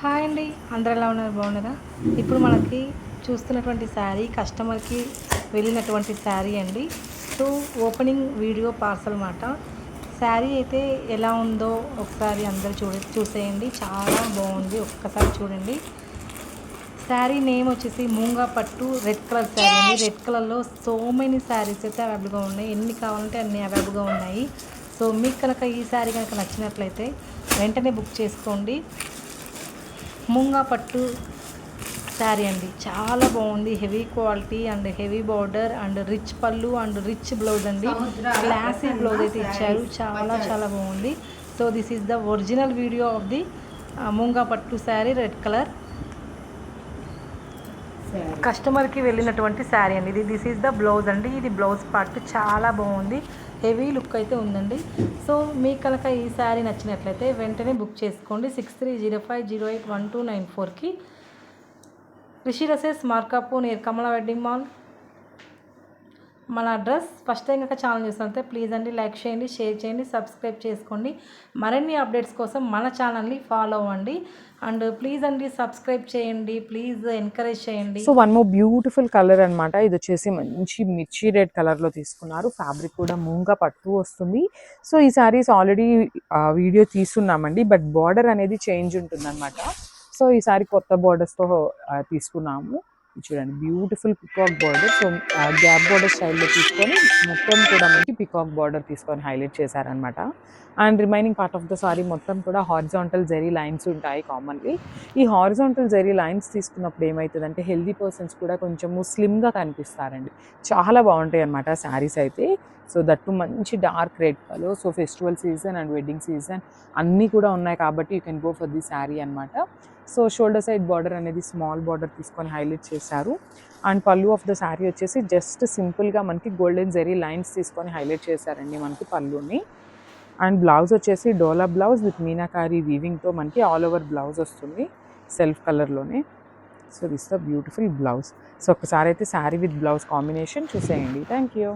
Hi అండి, అందరు ఎలా ఉన్నారు? బాగున్నారా? ఇప్పుడు మనకి చూస్తున్నటువంటి శారీ కస్టమర్కి వెళ్ళినటువంటి శారీ అండి. సో ఓపెనింగ్ వీడియో పార్సల్ మాట. శారీ అయితే ఎలా ఉందో ఒకసారి అందరు చూసేయండి. చాలా బాగుంది, ఒక్కసారి చూడండి. శారీ నేమ్ వచ్చేసి మూంగా పట్టు రెడ్ కలర్ శారీ అండి. రెడ్ కలర్లో సో మెనీ శారీస్ అయితే అవైలబుల్గా ఉన్నాయి. ఎన్ని కావాలంటే అన్ని అవైలబుల్గా ఉన్నాయి. సో మీకు కనుక ఈ శారీ కనుక నచ్చినట్లయితే వెంటనే బుక్ చేసుకోండి. మూంగా పట్టు శారీ అండి, చాలా బాగుంది. Heavy quality and heavy border and rich పళ్ళు అండ్ రిచ్ బ్లౌజ్ అండి. క్లాసీ బ్లౌజ్ అయితే ఇచ్చారు, చాలా చాలా బాగుంది. So this is the original video of the Moonga పట్టు శారీ రెడ్ కలర్. కస్టమర్కి వెళ్ళినటువంటి శారీ అండి ఇది. దిస్ ఈజ్ ద బ్లౌజ్ అండి. ఇది బ్లౌజ్ పార్ట్ చాలా బాగుంది, హెవీ లుక్ అయితే ఉందండి. సో మీకు కనుక ఈ శారీ నచ్చినట్లయితే వెంటనే బుక్ చేసుకోండి. 6305081294కి రిషి డ్రెస్సెస్ మార్కాపూర్ నియర్ కమలా వెడ్డింగ్ మాల్ మన అడ్రస్. ఫస్ట్ టైం కనుక ఛానల్ చూస్తుంటే ప్లీజ్ అండి లైక్ చేయండి, షేర్ చేయండి, సబ్స్క్రైబ్ చేసుకోండి. మరిన్ని అప్డేట్స్ కోసం మన ఛానల్ని ఫాలో అవ్వండి. అండ్ ప్లీజ్ అండి సబ్స్క్రైబ్ చేయండి, ప్లీజ్ ఎంకరేజ్ చేయండి. So one more beautiful colour అనమాట. ఇది వచ్చేసి మంచి మిర్చి రెడ్ కలర్లో తీసుకున్నారు. ఫ్యాబ్రిక్ కూడా మూంగా పట్టు వస్తుంది. సో ఈ శారీస్ ఆల్రెడీ వీడియో తీస్తున్నామండి, బట్ బార్డర్ అనేది చేంజ్ ఉంటుంది అనమాట. సో ఈ సారీ కొత్త బార్డర్స్తో తీసుకున్నాము. చూడండి beautiful peacock border. So gap border స్టైల్లో తీసుకొని మొత్తం కూడా మనకి పికాక్ బార్డర్ తీసుకొని హైలైట్ చేశారనమాట. And remaining part of the sari మొత్తం కూడా హారిజాంటల్ జెరీ లైన్స్ ఉంటాయి కామన్లీ. ఈ హారిజాంటల్ జెరీ లైన్స్ తీసుకున్నప్పుడు ఏమవుతుందంటే హెల్దీ పర్సన్స్ కూడా కొంచెము స్లిమ్గా కనిపిస్తారండి. చాలా బాగుంటాయి అనమాట శారీస్ అయితే. సో దట్టు మంచి dark red colour. So festival season and wedding season అన్నీ కూడా ఉన్నాయి కాబట్టి you can go for the sari అనమాట. సో షోల్డర్ సైడ్ బార్డర్ అనేది స్మాల్ బార్డర్ తీసుకొని హైలైట్ చేశారు. అండ్ పళ్ళు ఆఫ్ ద శారీ వచ్చేసి జస్ట్ సింపుల్గా మనకి గోల్డెన్ జెరీ లైన్స్ తీసుకొని హైలైట్ చేశారండి మనకి పళ్ళుని. అండ్ బ్లౌజ్ వచ్చేసి డోలా బ్లౌజ్ విత్ మీనాకారి వీవింగ్తో మనకి ఆల్ ఓవర్ బ్లౌజ్ వస్తుంది సెల్ఫ్ కలర్లోనే. So this the beautiful blouse. So ఒకసారి అయితే శారీ విత్ బ్లౌజ్ కాంబినేషన్ చూసేయండి. Thank you.